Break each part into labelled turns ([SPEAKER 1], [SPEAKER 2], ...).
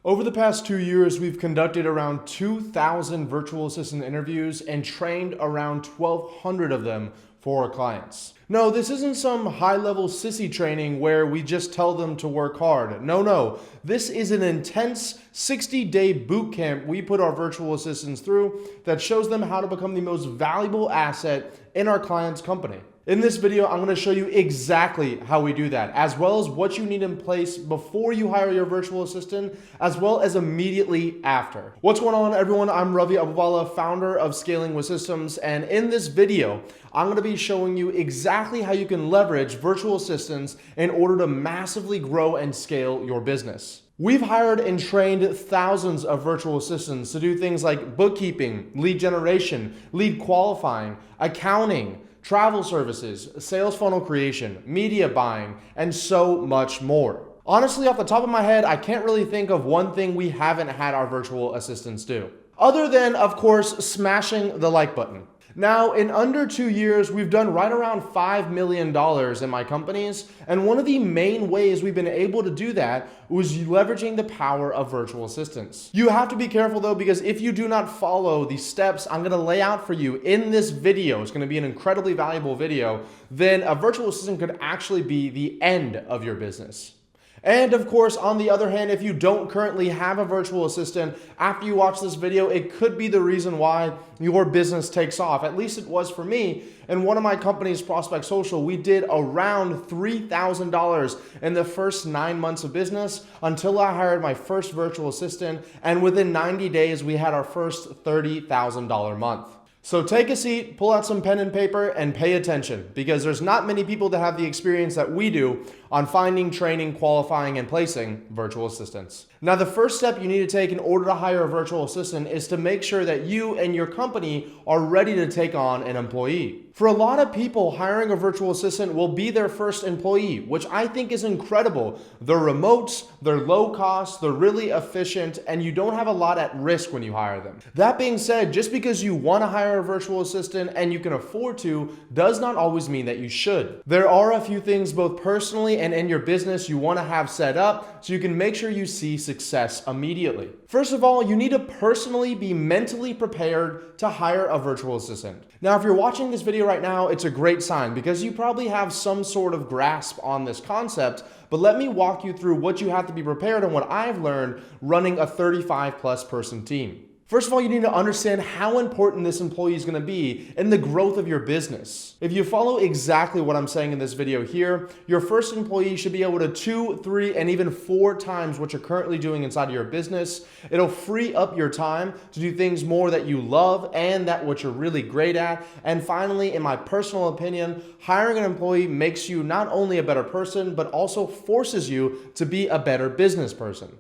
[SPEAKER 1] Over the past 2 years, we've conducted around 2,000 virtual assistant interviews and trained around 1,200 of them for our clients. No, this isn't some high-level sissy training where we just tell them to work hard. No. This is an intense 60-day boot camp we put our virtual assistants through that shows them how to become the most valuable asset in our client's company. In this video, I'm going to show you exactly how we do that, as well as what you need in place before you hire your virtual assistant, as well as immediately after. What's going on, everyone? I'm Ravi Abuvala, founder of Scaling with Systems, and in this video, I'm going to be showing you exactly how you can leverage virtual assistants in order to massively grow and scale your business. We've hired and trained thousands of virtual assistants to do things like bookkeeping, lead generation, lead qualifying, accounting, travel services, sales funnel creation, media buying, and so much more. Honestly, off the top of my head, I can't really think of one thing we haven't had our virtual assistants do. Other than, of course, smashing the like button. Now, in under 2 years, we've done right around $5 million in my companies, and one of the main ways we've been able to do that was leveraging the power of virtual assistants. You have to be careful though, because if you do not follow the steps I'm gonna lay out for you in this video, it's gonna be an incredibly valuable video, then a virtual assistant could actually be the end of your business. And of course, on the other hand, if you don't currently have a virtual assistant, after you watch this video, it could be the reason why your business takes off. At least it was for me. In one of my companies, Prospect Social, we did around $3,000 in the first 9 months of business until I hired my first virtual assistant. And within 90 days, we had our first $30,000 month. So take a seat, pull out some pen and paper, and pay attention, because there's not many people that have the experience that we do on finding, training, qualifying, and placing virtual assistants. Now, the first step you need to take in order to hire a virtual assistant is to make sure that you and your company are ready to take on an employee. For a lot of people, hiring a virtual assistant will be their first employee, which I think is incredible. They're remote, they're low cost, they're really efficient, and you don't have a lot at risk when you hire them. That being said, just because you want to hire a virtual assistant and you can afford to, does not always mean that you should. There are a few things both personally and in your business you want to have set up so you can make sure you see success immediately. First of all, you need to personally be mentally prepared to hire a virtual assistant. Now, if you're watching this video right now, it's a great sign because you probably have some sort of grasp on this concept, but let me walk you through what you have to be prepared and what I've learned running a 35+ person team. First of all, you need to understand how important this employee is going to be in the growth of your business. If you follow exactly what I'm saying in this video here, your first employee should be able to 2, 3, and even 4 times what you're currently doing inside of your business. It'll free up your time to do things more that you love and that what you're really great at. And finally, in my personal opinion, hiring an employee makes you not only a better person, but also forces you to be a better business person.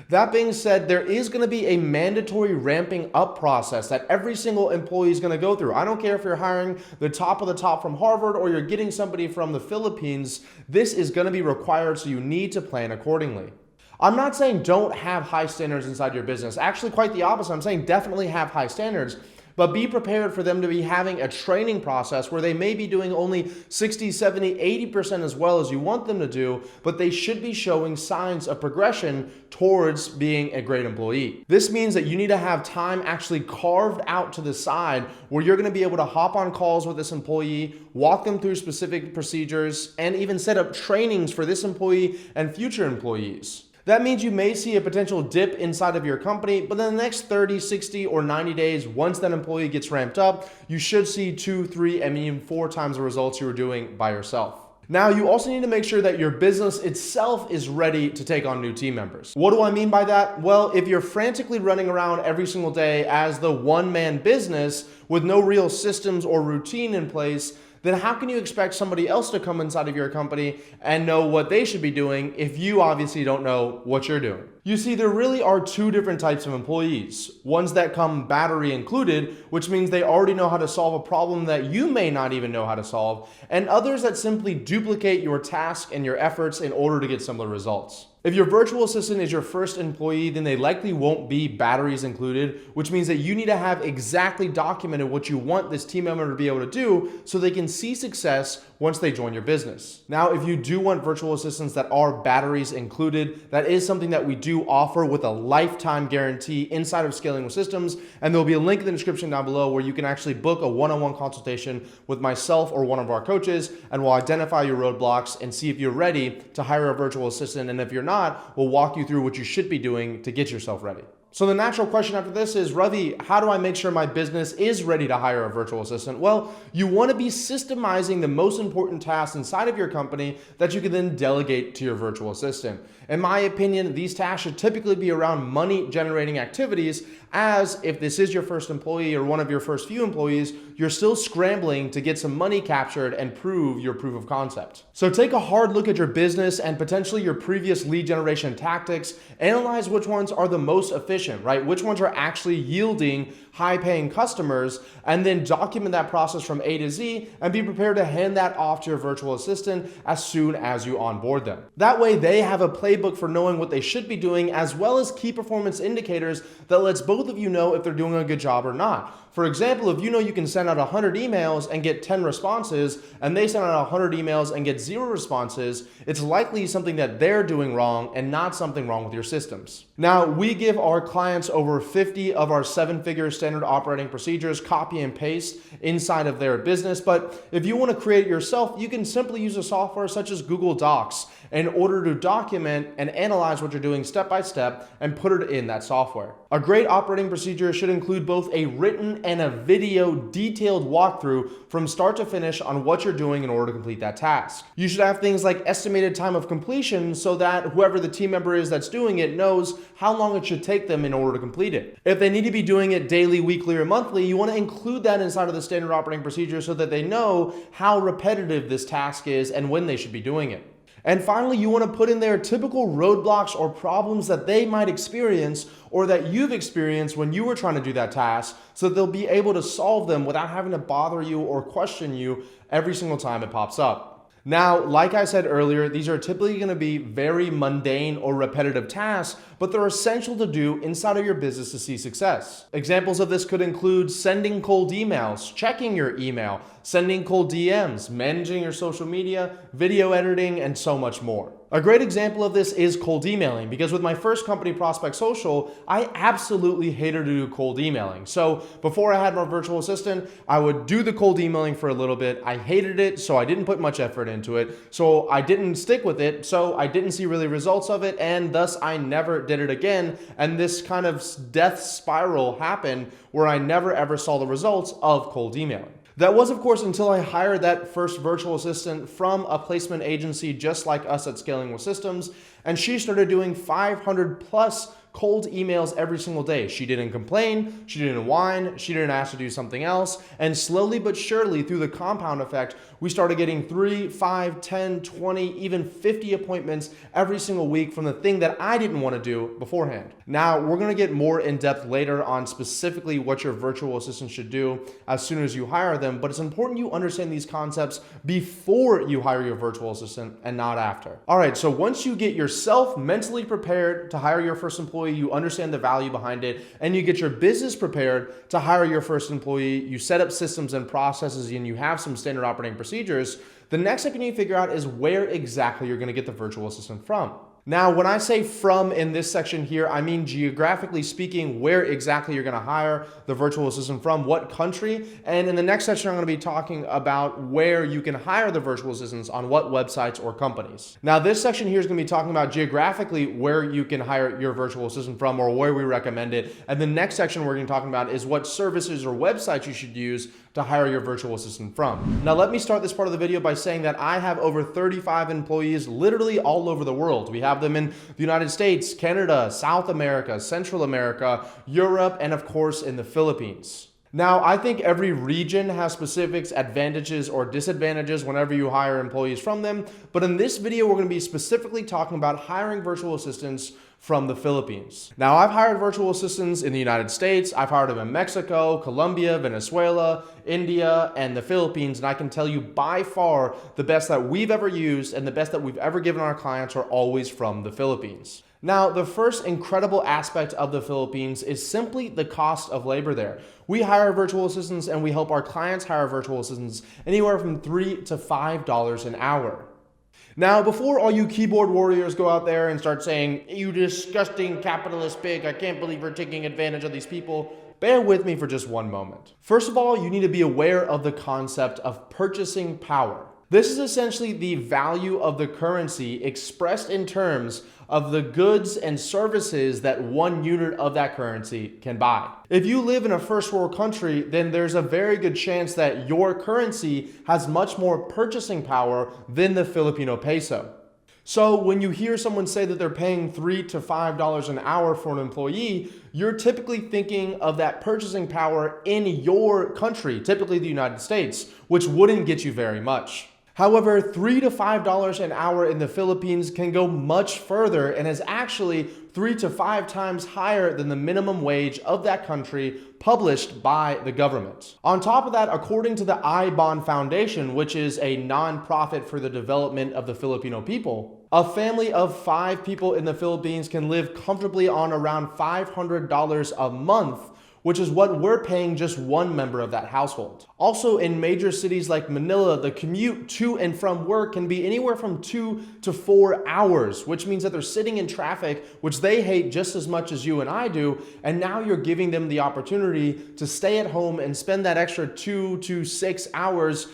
[SPEAKER 1] That being said, there is going to be a mandatory ramping up process that every single employee is going to go through. I don't care if you're hiring the top of the top from Harvard or you're getting somebody from the Philippines. This is going to be required, so you need to plan accordingly. I'm not saying don't have high standards inside your business. Actually, quite the opposite. I'm saying definitely have high standards. But be prepared for them to be having a training process where they may be doing only 60, 70, 80% as well as you want them to do, but they should be showing signs of progression towards being a great employee. This means that you need to have time actually carved out to the side where you're going to be able to hop on calls with this employee, walk them through specific procedures, and even set up trainings for this employee and future employees. That means you may see a potential dip inside of your company, but in the next 30, 60, or 90 days, once that employee gets ramped up, you should see 2, 3, and even 4 times the results you were doing by yourself. Now, you also need to make sure that your business itself is ready to take on new team members. What do I mean by that? Well, if you're frantically running around every single day as the one-man business with no real systems or routine in place, then how can you expect somebody else to come inside of your company and know what they should be doing if you obviously don't know what you're doing? You see, there really are 2 different types of employees. Ones that come battery included, which means they already know how to solve a problem that you may not even know how to solve, and others that simply duplicate your task and your efforts in order to get similar results. If your virtual assistant is your first employee, then they likely won't be batteries included, which means that you need to have exactly documented what you want this team member to be able to do so they can see success once they join your business. Now, if you do want virtual assistants that are batteries included, that is something that we do offer with a lifetime guarantee inside of Scaling with Systems. And there'll be a link in the description down below where you can actually book a one-on-one consultation with myself or one of our coaches, and we'll identify your roadblocks and see if you're ready to hire a virtual assistant. And if you're not, we'll walk you through what you should be doing to get yourself ready. So the natural question after this is, Ravi, how do I make sure my business is ready to hire a virtual assistant? Well, you want to be systemizing the most important tasks inside of your company that you can then delegate to your virtual assistant. In my opinion, these tasks should typically be around money generating activities, as if this is your first employee or one of your first few employees, you're still scrambling to get some money captured and prove your proof of concept. So take a hard look at your business and potentially your previous lead generation tactics, analyze which ones are the most efficient, right? Which ones are actually yielding high paying customers, and then document that process from A to Z and be prepared to hand that off to your virtual assistant as soon as you onboard them. That way they have a playbook for knowing what they should be doing, as well as key performance indicators that lets both of you know if they're doing a good job or not. For example, if you know you can send out 100 emails and get 10 responses, and they send out 100 emails and get 0 responses, it's likely something that they're doing wrong and not something wrong with your systems. Now, we give our clients over 50 of our 7-figure standard operating procedures, copy and paste inside of their business. But if you want to create it yourself, you can simply use a software such as Google Docs in order to document and analyze what you're doing step by step and put it in that software. A great operating procedure should include both a written and a video detailed walkthrough from start to finish on what you're doing in order to complete that task. You should have things like estimated time of completion so that whoever the team member is that's doing it knows how long it should take them in order to complete it. If they need to be doing it daily, weekly, or monthly, you want to include that inside of the standard operating procedure so that they know how repetitive this task is and when they should be doing it. And finally, you want to put in there typical roadblocks or problems that they might experience or that you've experienced when you were trying to do that task, so that they'll be able to solve them without having to bother you or question you every single time it pops up. Now, like I said earlier, these are typically going to be very mundane or repetitive tasks, but they're essential to do inside of your business to see success. Examples of this could include sending cold emails, checking your email, sending cold DMs, managing your social media, video editing, and so much more. A great example of this is cold emailing, because with my first company, Prospect Social, I absolutely hated to do cold emailing. So before I had my virtual assistant, I would do the cold emailing for a little bit. I hated it, so I didn't put much effort into it. So I didn't stick with it, so I didn't see really results of it, and thus I never did it again. And this kind of death spiral happened where I never ever saw the results of cold emailing. That was, of course, until I hired that first virtual assistant from a placement agency just like us at Scaling with Systems, and she started doing 500 plus cold emails every single day. She didn't complain, she didn't whine, she didn't ask to do something else, and slowly but surely through the compound effect, we started getting 3, 5, 10, 20, even 50 appointments every single week from the thing that I didn't want to do beforehand. Now, we're going to get more in depth later on specifically what your virtual assistant should do as soon as you hire them, but it's important you understand these concepts before you hire your virtual assistant and not after. All right, so once you get yourself mentally prepared to hire your first employee, you understand the value behind it, and you get your business prepared to hire your first employee, you set up systems and processes, and you have some standard operating procedures, the next step you need to figure out is where exactly you're going to get the virtual assistant from. Now, when I say from in this section here, I mean geographically speaking, where exactly you're going to hire the virtual assistant from, what country. And in the next section, I'm going to be talking about where you can hire the virtual assistants on what websites or companies. Now, this section here is going to be talking about geographically where you can hire your virtual assistant from or where we recommend it. And the next section we're going to be talking about is what services or websites you should use to hire your virtual assistant from. Now, let me start this part of the video by saying that I have over 35 employees literally all over the world. We have them in the United States, Canada, South America, Central America, Europe, and of course in the Philippines. Now, I think every region has specific advantages or disadvantages whenever you hire employees from them, but in this video, we're going to be specifically talking about hiring virtual assistants from the Philippines. Now, I've hired virtual assistants in the United States, I've hired them in Mexico, Colombia, Venezuela, India, and the Philippines, and I can tell you by far the best that we've ever used and the best that we've ever given our clients are always from the Philippines. Now, the first incredible aspect of the Philippines is simply the cost of labor there. We hire virtual assistants and we help our clients hire virtual assistants anywhere from $3 to $5 an hour. Now, before all you keyboard warriors go out there and start saying, "You disgusting capitalist pig, I can't believe you're taking advantage of these people," bear with me for just one moment. First of all, you need to be aware of the concept of purchasing power. This is essentially the value of the currency expressed in terms of the goods and services that one unit of that currency can buy. If you live in a first world country, then there's a very good chance that your currency has much more purchasing power than the Filipino peso. So when you hear someone say that they're paying $3 to $5 an hour for an employee, you're typically thinking of that purchasing power in your country, typically the United States, which wouldn't get you very much. However, $3 to $5 an hour in the Philippines can go much further and is actually 3 to 5 times higher than the minimum wage of that country published by the government. On top of that, according to the I-Bond Foundation, which is a nonprofit for the development of the Filipino people, a family of 5 people in the Philippines can live comfortably on around $500 a month, which is what we're paying just one member of that household. Also, in major cities like Manila, the commute to and from work can be anywhere from 2 to 4 hours, which means that they're sitting in traffic, which they hate just as much as you and I do, and now you're giving them the opportunity to stay at home and spend that extra 2 to 6 hours,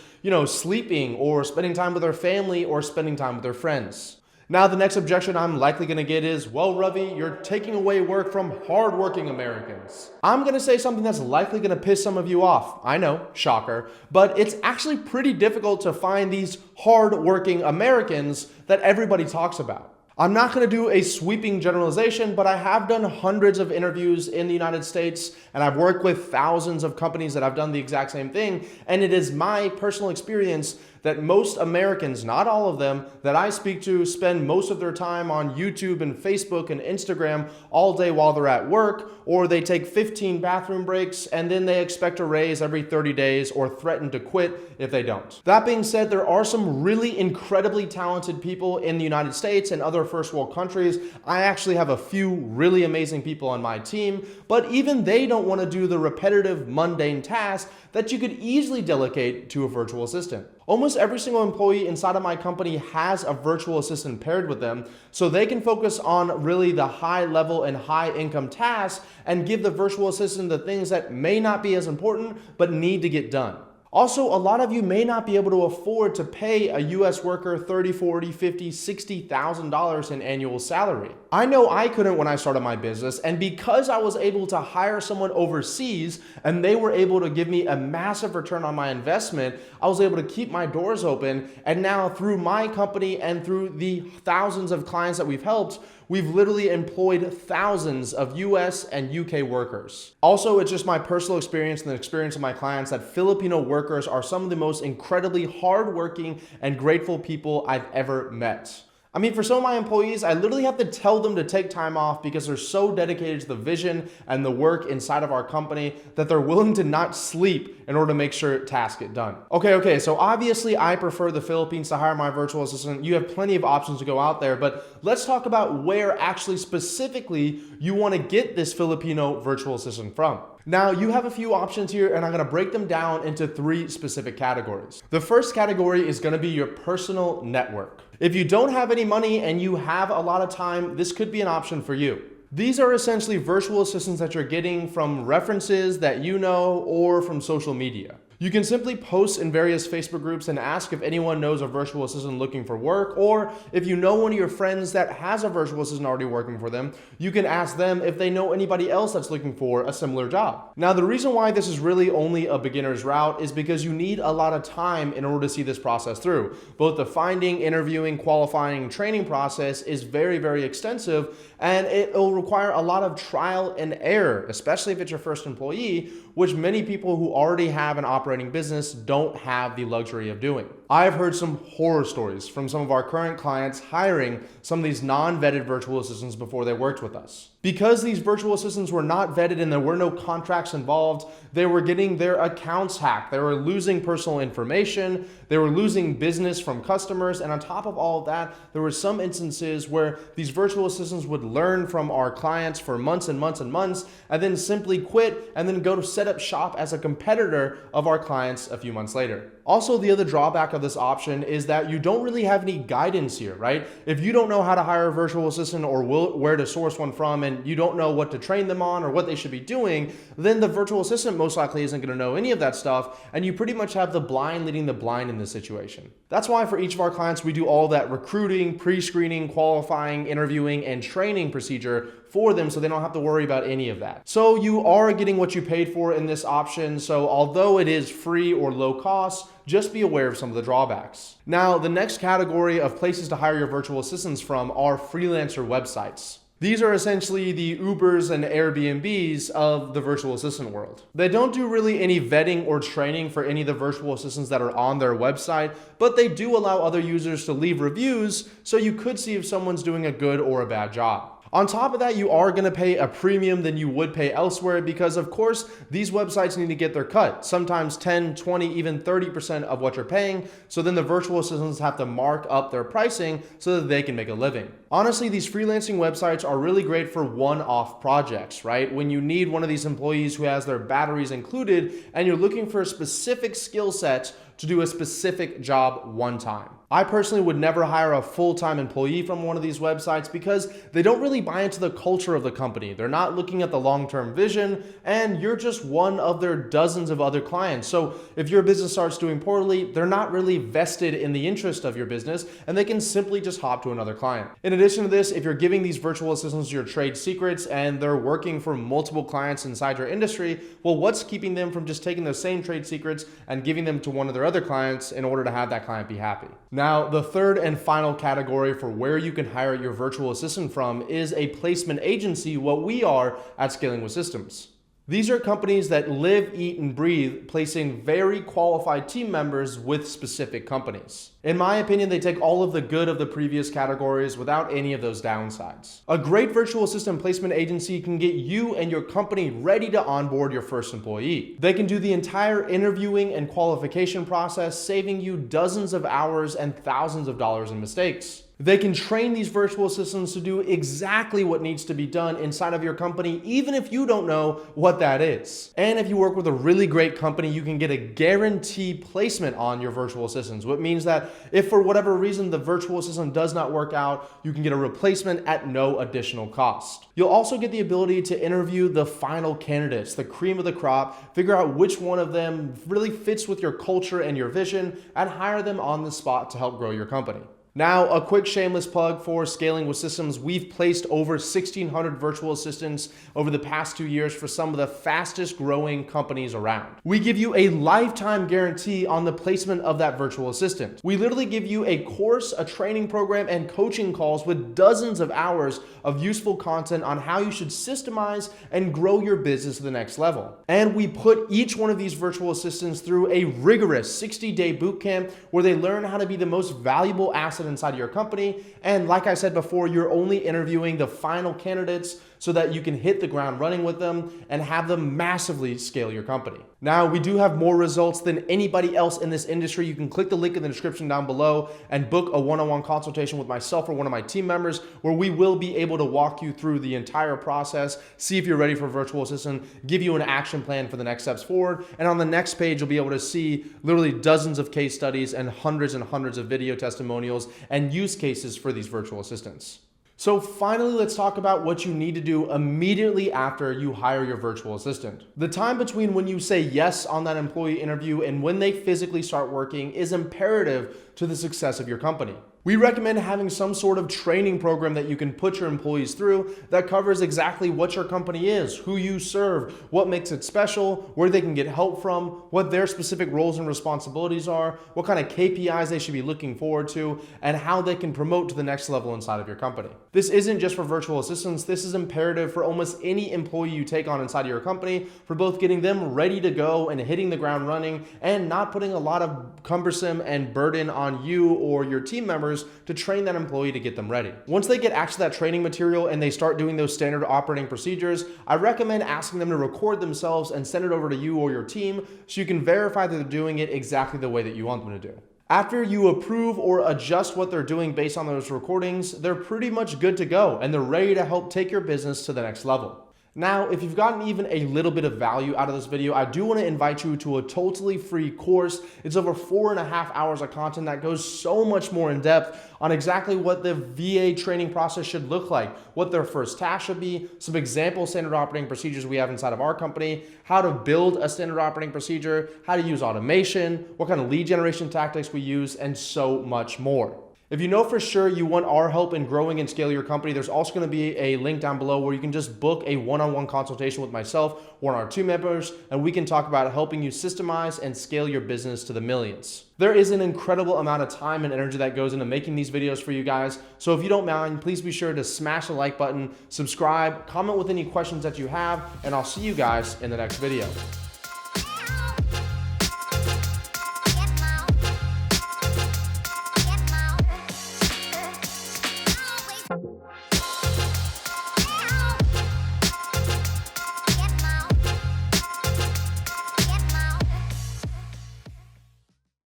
[SPEAKER 1] sleeping or spending time with their family or spending time with their friends. Now, the next objection I'm likely going to get is, "Well, Ravi, you're taking away work from hardworking Americans." I'm going to say something that's likely going to piss some of you off. I know, shocker, but it's actually pretty difficult to find these hardworking Americans that everybody talks about. I'm not going to do a sweeping generalization, but I have done hundreds of interviews in the United States, and I've worked with thousands of companies that have done the exact same thing, and it is my personal experience that most Americans, not all of them, that I speak to spend most of their time on YouTube and Facebook and Instagram all day while they're at work, or they take 15 bathroom breaks and then they expect a raise every 30 days or threaten to quit if they don't. That being said, there are some really incredibly talented people in the United States and other first world countries. I actually have a few really amazing people on my team, but even they don't want to do the repetitive, mundane tasks that you could easily delegate to a virtual assistant. Almost every single employee inside of my company has a virtual assistant paired with them, so they can focus on really the high level and high income tasks and give the virtual assistant the things that may not be as important but need to get done. Also, a lot of you may not be able to afford to pay a US worker $30, $40, $50, $60,000 in annual salary. I know I couldn't when I started my business, and because I was able to hire someone overseas and they were able to give me a massive return on my investment, I was able to keep my doors open, and now through my company and through the thousands of clients that we've helped, we've literally employed thousands of US and UK workers. Also, it's just my personal experience and the experience of my clients that Filipino workers are some of the most incredibly hardworking and grateful people I've ever met. I mean, for some of my employees, I literally have to tell them to take time off because they're so dedicated to the vision and the work inside of our company that they're willing to not sleep in order to make sure tasks get done. Okay, so obviously I prefer the Philippines to hire my virtual assistant. You have plenty of options to go out there, but let's talk about where actually specifically you want to get this Filipino virtual assistant from. Now, you have a few options here, and I'm going to break them down into 3 specific categories. The first category is going to be your personal network. If you don't have any money and you have a lot of time, this could be an option for you. These are essentially virtual assistants that you're getting from references that you know or from social media. You can simply post in various Facebook groups and ask if anyone knows a virtual assistant looking for work, or if you know one of your friends that has a virtual assistant already working for them, you can ask them if they know anybody else that's looking for a similar job. Now, the reason why this is really only a beginner's route is because you need a lot of time in order to see this process through. Both the finding, interviewing, qualifying, training process is very, very extensive, and it will require a lot of trial and error, especially if it's your first employee, which many people who already have an operating business don't have the luxury of doing. I've heard some horror stories from some of our current clients hiring some of these non-vetted virtual assistants before they worked with us. Because these virtual assistants were not vetted and there were no contracts involved, they were getting their accounts hacked. They were losing personal information. They were losing business from customers. And on top of all of that, there were some instances where these virtual assistants would learn from our clients for months and months and months, and then simply quit and then go to set up shop as a competitor of our clients a few months later. Also, the other drawback of this option is that you don't really have any guidance here, right? If you don't know how to hire a virtual assistant or where to source one from, and you don't know what to train them on or what they should be doing, then the virtual assistant most likely isn't going to know any of that stuff, and you pretty much have the blind leading the blind in this situation. That's why for each of our clients, we do all that recruiting, pre-screening, qualifying, interviewing, and training procedure for them so they don't have to worry about any of that. So you are getting what you paid for in this option. So although it is free or low cost, just be aware of some of the drawbacks. Now, the next category of places to hire your virtual assistants from are freelancer websites. These are essentially the Ubers and Airbnbs of the virtual assistant world. They don't do really any vetting or training for any of the virtual assistants that are on their website, but they do allow other users to leave reviews, so you could see if someone's doing a good or a bad job. On top of that, you are going to pay a premium than you would pay elsewhere because, of course, these websites need to get their cut. Sometimes 10, 20, even 30% of what you're paying. So then the virtual assistants have to mark up their pricing so that they can make a living. Honestly, these freelancing websites are really great for one-off projects, right? When you need one of these employees who has their batteries included and you're looking for a specific skill set to do a specific job one time. I personally would never hire a full-time employee from one of these websites because they don't really buy into the culture of the company. They're not looking at the long-term vision, and you're just one of their dozens of other clients. So if your business starts doing poorly, they're not really vested in the interest of your business, and they can simply just hop to another client. In addition to this, if you're giving these virtual assistants your trade secrets and they're working for multiple clients inside your industry, well, what's keeping them from just taking those same trade secrets and giving them to one of their other clients in order to have that client be happy? Now, the third and final category for where you can hire your virtual assistant from is a placement agency, what we are at Scaling with Systems. These are companies that live, eat, and breathe placing very qualified team members with specific companies. In my opinion, they take all of the good of the previous categories without any of those downsides. A great virtual assistant placement agency can get you and your company ready to onboard your first employee. They can do the entire interviewing and qualification process, saving you dozens of hours and thousands of dollars in mistakes. They can train these virtual assistants to do exactly what needs to be done inside of your company, even if you don't know what that is. And if you work with a really great company, you can get a guaranteed placement on your virtual assistants, which means that if for whatever reason the virtual assistant does not work out, you can get a replacement at no additional cost. You'll also get the ability to interview the final candidates, the cream of the crop, figure out which one of them really fits with your culture and your vision, and hire them on the spot to help grow your company. Now, a quick shameless plug for Scaling with Systems. We've placed over 1,600 virtual assistants over the past 2 years for some of the fastest growing companies around. We give you a lifetime guarantee on the placement of that virtual assistant. We literally give you a course, a training program, and coaching calls with dozens of hours of useful content on how you should systemize and grow your business to the next level. And we put each one of these virtual assistants through a rigorous 60-day boot camp where they learn how to be the most valuable asset inside of your company. And like I said before, you're only interviewing the final candidates so that you can hit the ground running with them and have them massively scale your company. Now, we do have more results than anybody else in this industry. You can click the link in the description down below and book a one-on-one consultation with myself or one of my team members where we will be able to walk you through the entire process, see if you're ready for a virtual assistant, give you an action plan for the next steps forward. And on the next page, you'll be able to see literally dozens of case studies and hundreds of video testimonials and use cases for these virtual assistants. So finally, let's talk about what you need to do immediately after you hire your virtual assistant. The time between when you say yes on that employee interview and when they physically start working is imperative to the success of your company. We recommend having some sort of training program that you can put your employees through that covers exactly what your company is, who you serve, what makes it special, where they can get help from, what their specific roles and responsibilities are, what kind of KPIs they should be looking forward to, and how they can promote to the next level inside of your company. This isn't just for virtual assistants. This is imperative for almost any employee you take on inside of your company for both getting them ready to go and hitting the ground running and not putting a lot of cumbersome and burden on you or your team members hours to train that employee to get them ready. Once they get access to that training material and they start doing those standard operating procedures, I recommend asking them to record themselves and send it over to you or your team so you can verify that they're doing it exactly the way that you want them to do. After you approve or adjust what they're doing based on those recordings, they're pretty much good to go and they're ready to help take your business to the next level. Now, if you've gotten even a little bit of value out of this video, I do want to invite you to a totally free course. It's over 4.5 hours of content that goes so much more in depth on exactly what the VA training process should look like, what their first task should be, some example standard operating procedures we have inside of our company, how to build a standard operating procedure, how to use automation, what kind of lead generation tactics we use, and so much more. If you know for sure you want our help in growing and scale your company, there's also going to be a link down below where you can just book a one-on-one consultation with myself or our team members, and we can talk about helping you systemize and scale your business to the millions. There is an incredible amount of time and energy that goes into making these videos for you guys. So if you don't mind, please be sure to smash the like button, subscribe, comment with any questions that you have, and I'll see you guys in the next video.